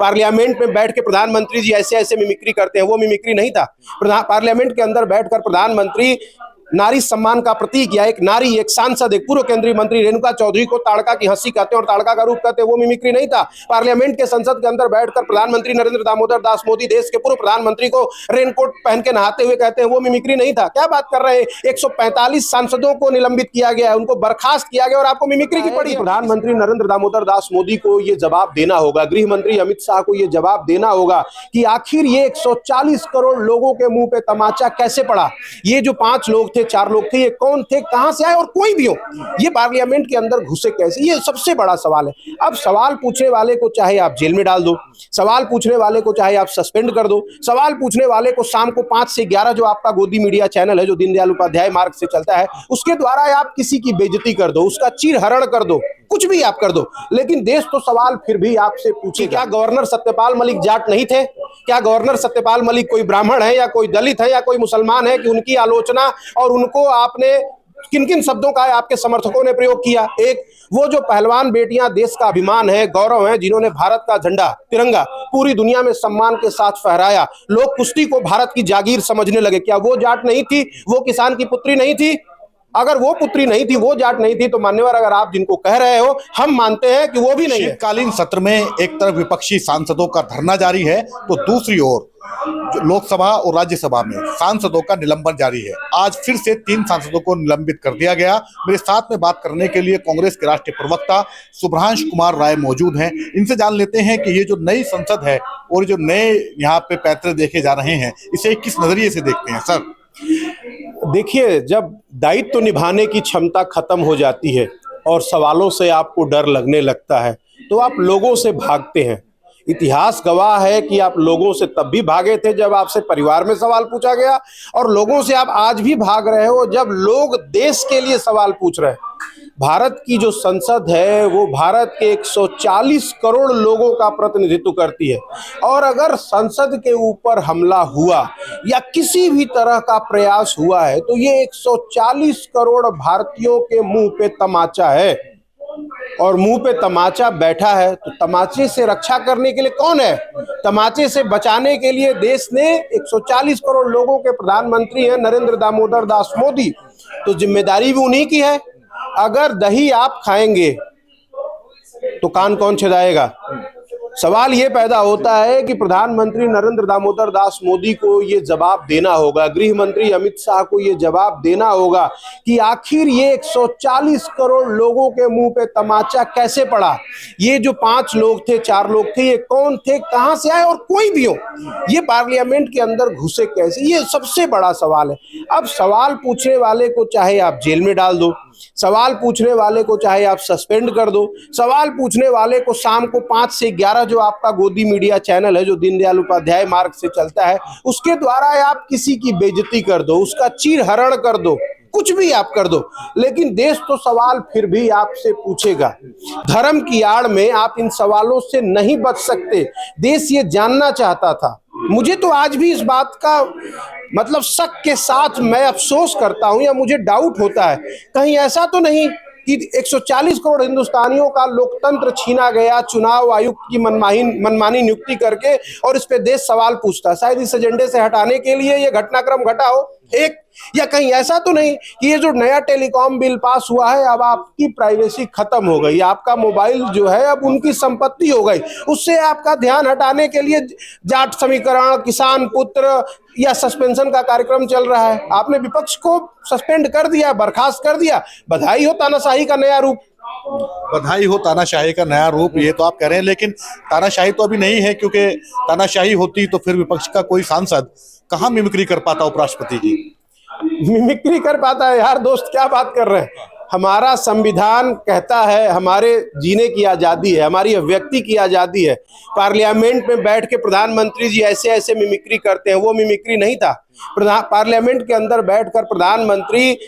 Parliament में बैठ के प्रधानमंत्री जी ऐसे ऐसे मिमिक्री करते हैं, वो मिमिक्री नहीं था। पार्लियामेंट के अंदर बैठकर प्रधानमंत्री नारी सम्मान का प्रतीक या एक नारी, एक सांसद, एक पूर्व केंद्रीय मंत्री रेणुका चौधरी को ताड़का की हंसी कहते हैं और ताड़का का रूप कहते हैं, वो मिमिक्री नहीं था। पार्लियामेंट के संसद के अंदर बैठकर प्रधानमंत्री नरेंद्र दामोदर दास मोदी, देश के पूर्व प्रधानमंत्री, को रेनकोट पहन के नहाते हुए कहते हैं, वो मिमिक्री नहीं था। क्या बात कर रहे हैं? 145 सांसदों को निलंबित किया गया है, उनको बर्खास्त किया गया और आपको मिमिक्री की पड़ी। प्रधानमंत्री नरेंद्र दामोदर दास मोदी को ये जवाब देना होगा, गृह मंत्री अमित शाह को ये जवाब देना होगा कि आखिर ये 140 करोड़ लोगों के मुंह पे तमाचा कैसे पड़ा। ये जो 5 लोग थे, 4 लोग थे, ये कौन थे, कहां से आए, और कोई भी हो, ये पार्लियामेंट के अंदर घुसे कैसे, ये सबसे बड़ा सवाल है। अब सवाल पूछने वाले को चाहे आप जेल में डाल दो, सवाल पूछने वाले को चाहे आप सस्पेंड कर दो, सवाल पूछने वाले को शाम को 5 से 11 जो आपका गोदी मीडिया चैनल है, जो दीनदयाल उपाध्याय मार्ग से चलता है, उसके द्वारा आप किसी की बेइज्जती कर दो, उसका चीरहरण कर दो, कुछ भी आप कर दो, लेकिन देश तो सवाल फिर भी आपसे पूछे। क्या गवर्नर सत्यपाल मलिक जाट नहीं थे? क्या गवर्नर सत्यपाल मलिक कोई ब्राह्मण है या कोई दलित है या कोई मुसलमान है कि उनकी आलोचना और उनको आपने किन किन शब्दों का आपके समर्थकों ने प्रयोग किया? एक वो जो पहलवान बेटियां देश का अभिमान है, गौरव है, जिन्होंने भारत का झंडा, तिरंगा पूरी दुनिया में सम्मान के साथ फहराया, लोग कुश्ती को भारत की जागीर समझने लगे। क्या वो जाट नहीं थी? वो किसान की पुत्री नहीं थी? अगर वो पुत्री नहीं थी, वो जाट नहीं थी, तो मान्यवर अगर आप जिनको कह रहे हो, हम मानते हैं कि वो भी नहीं है। शीतकालीन सत्र में एक तरफ विपक्षी सांसदों का धरना जारी है, तो दूसरी ओर लोकसभा और राज्यसभा में सांसदों का निलंबन जारी है। आज फिर से 3 सांसदों को निलंबित कर दिया गया। मेरे साथ में बात करने के लिए कांग्रेस के राष्ट्रीय प्रवक्ता शुभ्रांश कुमार राय मौजूद हैं। इनसे जान लेते हैं कि ये जो नई संसद है और जो नए यहाँ पे पैतरे देखे जा रहे हैं, इसे किस नजरिए से देखते हैं सर? देखिए, जब दायित्व निभाने की क्षमता खत्म हो जाती है और सवालों से आपको डर लगने लगता है, तो आप लोगों से भागते हैं। इतिहास गवाह है कि आप लोगों से तब भी भागे थे जब आपसे परिवार में सवाल पूछा गया, और लोगों से आप आज भी भाग रहे हो जब लोग देश के लिए सवाल पूछ रहे हैं। भारत की जो संसद है वो भारत के 140 करोड़ लोगों का प्रतिनिधित्व करती है, और अगर संसद के ऊपर हमला हुआ या किसी भी तरह का प्रयास हुआ है, तो ये 140 करोड़ भारतीयों के मुंह पे तमाचा है, और मुंह पे तमाचा बैठा है। तो तमाचे से रक्षा करने के लिए कौन है? तमाचे से बचाने के लिए देश ने 140 करोड़ लोगों के प्रधानमंत्री हैं नरेंद्र दामोदर दास मोदी, तो जिम्मेदारी भी उन्हीं की है। अगर दही आप खाएंगे तो कान कौन छिदाएगा? सवाल ये पैदा होता है कि प्रधानमंत्री नरेंद्र दामोदर दास मोदी को ये जवाब देना होगा, गृह मंत्री अमित शाह को ये जवाब देना होगा कि आखिर ये 140 करोड़ लोगों के मुंह पे तमाचा कैसे पड़ा। ये जो 5 लोग थे, 4 लोग थे, ये कौन थे, कहां से आए, और कोई भी हो, ये पार्लियामेंट के अंदर घुसे कैसे, ये सबसे बड़ा सवाल है। अब सवाल पूछने वाले को चाहे आप जेल में डाल दो, सवाल पूछने वाले को चाहे आप सस्पेंड कर दो, सवाल पूछने वाले को शाम को 5 से 11 जो आपका गोदी मीडिया चैनल है, जो दीनदयाल उपाध्याय मार्ग से चलता है, उसके द्वारा आप किसी की बेइज्जती कर दो, उसका चीरहरण कर दो, कुछ भी आप कर दो, लेकिन देश तो सवाल फिर भी आपसे पूछेगा। धर्म की आड़ में आप इन सवालों से नहीं बच सकते। देश ये जानना चाहता था। मुझे तो आज भी इस बात का मतलब शक के साथ मैं अफसोस करता हूं, या मुझे डाउट होता है, कहीं ऐसा तो नहीं कि 140 करोड़ हिंदुस्तानियों का लोकतंत्र छीना गया चुनाव आयुक्त की मनमानी नियुक्ति करके, और इस पे देश सवाल पूछता है। शायद इस एजेंडे से हटाने के लिए ये घटनाक्रम घटा हो एक, या कहीं ऐसा तो नहीं कि ये जो नया टेलीकॉम बिल पास हुआ है, अब आपकी प्राइवेसी खत्म हो गई, आपका मोबाइल जो है अब उनकी संपत्ति हो गई, उससे आपका ध्यान हटाने के लिए जाट समीकरण, किसान पुत्र या सस्पेंशन का कार्यक्रम चल रहा है। आपने विपक्ष को सस्पेंड कर दिया, बर्खास्त कर दिया। बधाई हो तानाशाही का नया रूप। बधाई हो तानाशाही का नया रूप, ये तो आप कह रहे हैं, लेकिन तानाशाही तो अभी नहीं है, क्योंकि तानाशाही होती तो फिर विपक्ष का कोई सांसद कहाँ मिमिक्री कर पाता उपराष्ट्रपति की? मिमिक्री कर पाता है? यार दोस्त, क्या बात कर रहे हैं? हमारा संविधान कहता है हमारे जीने की आज़ादी है, हमारी अभिव्यक्ति की आज़ादी है। पार्लियामेंट में बैठ के प्रधानमंत्री जी ऐसे ऐसे मिमिक्री करते हैं, वो मिमिक्री नहीं था। पार्लियामेंट के अंदर बैठकर प्रधानमंत्री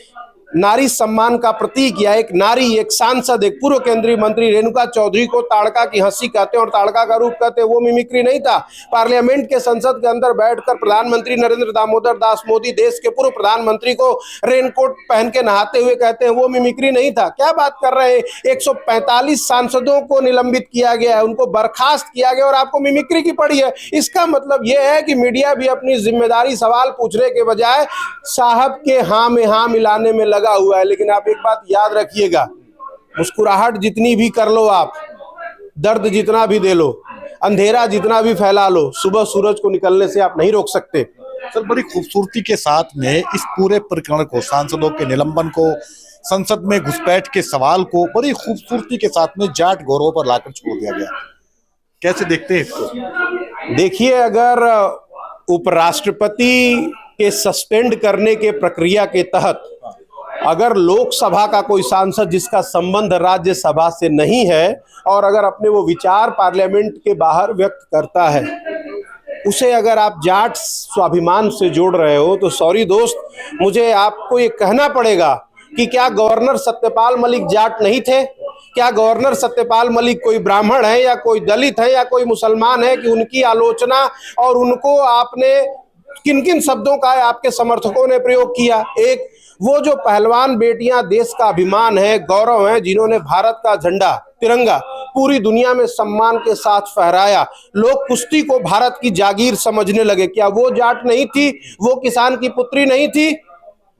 नारी सम्मान का प्रतीक या एक नारी, एक सांसद, एक पूर्व केंद्रीय मंत्री रेणुका चौधरी को ताड़का की हंसी कहते हैं और ताड़का का रूप कहते हैं, वो मिमिक्री नहीं था। पार्लियामेंट के संसद के अंदर बैठकर प्रधानमंत्री नरेंद्र दामोदर दास मोदी, देश के पूर्व प्रधानमंत्री को रेनकोट पहन के नहाते हुए कहते हैं, वो मिमिक्री नहीं था। क्या बात कर रहे हैं? 145 सांसदों को निलंबित किया गया है, उनको बर्खास्त किया गया और आपको मिमिक्री की पड़ी है। इसका मतलब यह है कि मीडिया भी अपनी जिम्मेदारी सवाल पूछने के बजाय साहब के हाँ में हाँ मिलाने में लगा हुआ है। लेकिन आप एक बात याद रखिएगा, मुस्कुराहट जितनी भी कर लो आप, दर्द जितना भी दे लो, अंधेरा जितना भी फैला लो, सुबह सूरज को निकलने से आप नहीं रोक सकते। सर, बड़ी खूबसूरती के साथ में इस पूरे प्रकरण को, सांसदों के निलंबन को, संसद में घुसपैठ के सवाल को बड़ी खूबसूरती के साथ में जाट गौरव पर लाकर छोड़ दिया गया। कैसे देखते हैं इसको? देखिए, अगर उपराष्ट्रपति के सस्पेंड करने के प्रक्रिया के तहत अगर लोकसभा का कोई सांसद जिसका संबंध राज्यसभा से नहीं है और अगर अपने वो विचार पार्लियामेंट के बाहर व्यक्त करता है, उसे अगर आप जाट स्वाभिमान से जोड़ रहे हो, तो सॉरी दोस्त, मुझे आपको ये कहना पड़ेगा कि क्या गवर्नर सत्यपाल मलिक जाट नहीं थे? क्या गवर्नर सत्यपाल मलिक कोई ब्राह्मण है या कोई दलित है या कोई मुसलमान है कि उनकी आलोचना और उनको आपने किन किन शब्दों का आपके समर्थकों ने प्रयोग किया? एक वो जो पहलवान बेटियां देश का अभिमान है, गौरव है, जिन्होंने भारत का झंडा, तिरंगा पूरी दुनिया में सम्मान के साथ फहराया, लोग कुश्ती को भारत की जागीर समझने लगे, क्या वो जाट नहीं थी? वो किसान की पुत्री नहीं थी?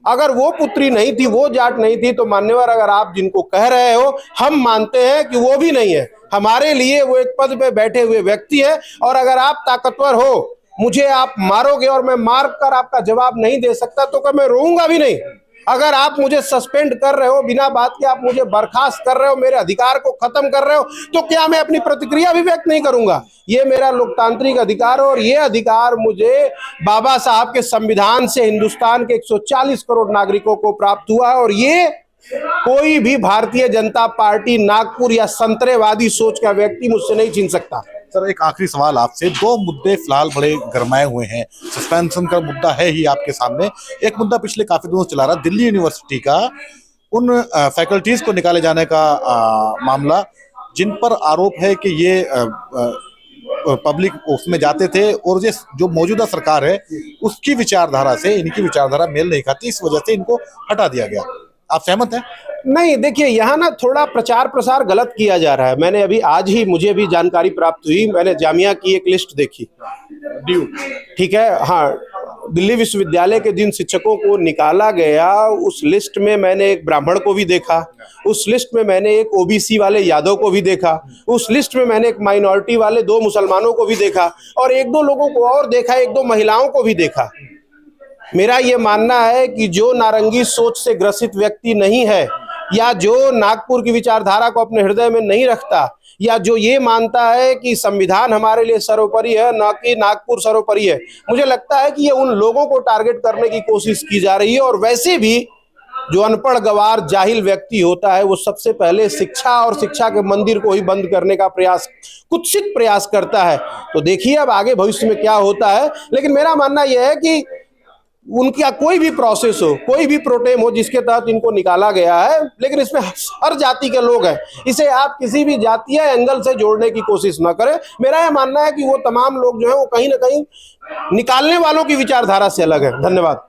अगर वो पुत्री नहीं थी, वो जाट नहीं थी, तो मान्यवर अगर आप जिनको कह रहे हो, हम मानते हैं कि वो भी नहीं है। हमारे लिए वो एक पद पे बैठे हुए व्यक्ति है और अगर आप ताकतवर हो, मुझे आप मारोगे और मैं मार कर आपका जवाब नहीं दे सकता, तो क्या मैं रोऊंगा भी नहीं? अगर आप मुझे सस्पेंड कर रहे हो, बिना बात के आप मुझे बर्खास्त कर रहे हो, मेरे अधिकार को खत्म कर रहे हो, तो क्या मैं अपनी प्रतिक्रिया भी व्यक्त नहीं करूंगा? ये मेरा लोकतांत्रिक अधिकार है और ये अधिकार मुझे बाबा साहब के संविधान से हिंदुस्तान के 140 करोड़ नागरिकों को प्राप्त हुआ है और ये कोई भी भारतीय जनता पार्टी नागपुर या संतरेवादी सोच का व्यक्ति मुझसे नहीं छीन सकता। सर, एक आखिरी सवाल आपसे। दो मुद्दे फिलहाल बड़े गरमाए हुए हैं। सस्पेंशन का मुद्दा है ही आपके सामने, एक मुद्दा पिछले काफी दिनों चला रहा, दिल्ली यूनिवर्सिटी का उन फैकल्टीज को निकाले जाने का मामला, जिन पर आरोप है कि ये पब्लिक उसमें जाते थे और जो मौजूदा सरकार है उसकी विचारधारा से इनकी विचारधारा मेल नहीं खाती, इस वजह से इनको हटा दिया गया। आप सहमत हैं? नहीं, देखिए, यहाँ ना थोड़ा प्रचार प्रसार गलत किया जा रहा है। मैंने अभी आज ही मुझे भी जानकारी प्राप्त हुई, मैंने जामिया की एक लिस्ट देखी, ड्यू, ठीक है, हाँ, दिल्ली विश्वविद्यालय के जिन शिक्षकों को निकाला गया, उस लिस्ट में मैंने एक ब्राह्मण को भी देखा, उस लिस्ट में मैंने एक ओबीसी वाले यादव को भी देखा, उस लिस्ट में मैंने एक माइनॉरिटी वाले 2 मुसलमानों को भी देखा और 1-2 लोगों को और देखा, 1-2 महिलाओं को भी देखा। मेरा ये मानना है कि जो नारंगी सोच से ग्रसित व्यक्ति नहीं है या जो नागपुर की विचारधारा को अपने हृदय में नहीं रखता या जो ये मानता है कि संविधान हमारे लिए सर्वोपरि है, ना कि नागपुर सर्वोपरि है, मुझे लगता है कि ये उन लोगों को टारगेट करने की कोशिश की जा रही है। और वैसे भी जो अनपढ़ गवार जाहिल व्यक्ति होता है, वो सबसे पहले शिक्षा और शिक्षा के मंदिर को ही बंद करने का प्रयास, कुत्सित प्रयास करता है। तो देखिए अब आगे भविष्य में क्या होता है, लेकिन मेरा मानना यह है कि उनका कोई भी प्रोसेस हो, कोई भी प्रोटेम हो जिसके तहत इनको निकाला गया है, लेकिन इसमें हर जाति के लोग हैं, इसे आप किसी भी जातीय एंगल से जोड़ने की कोशिश ना करें। मेरा यह मानना है कि वो तमाम लोग जो हैं वो कहीं ना कहीं निकालने वालों की विचारधारा से अलग है। धन्यवाद।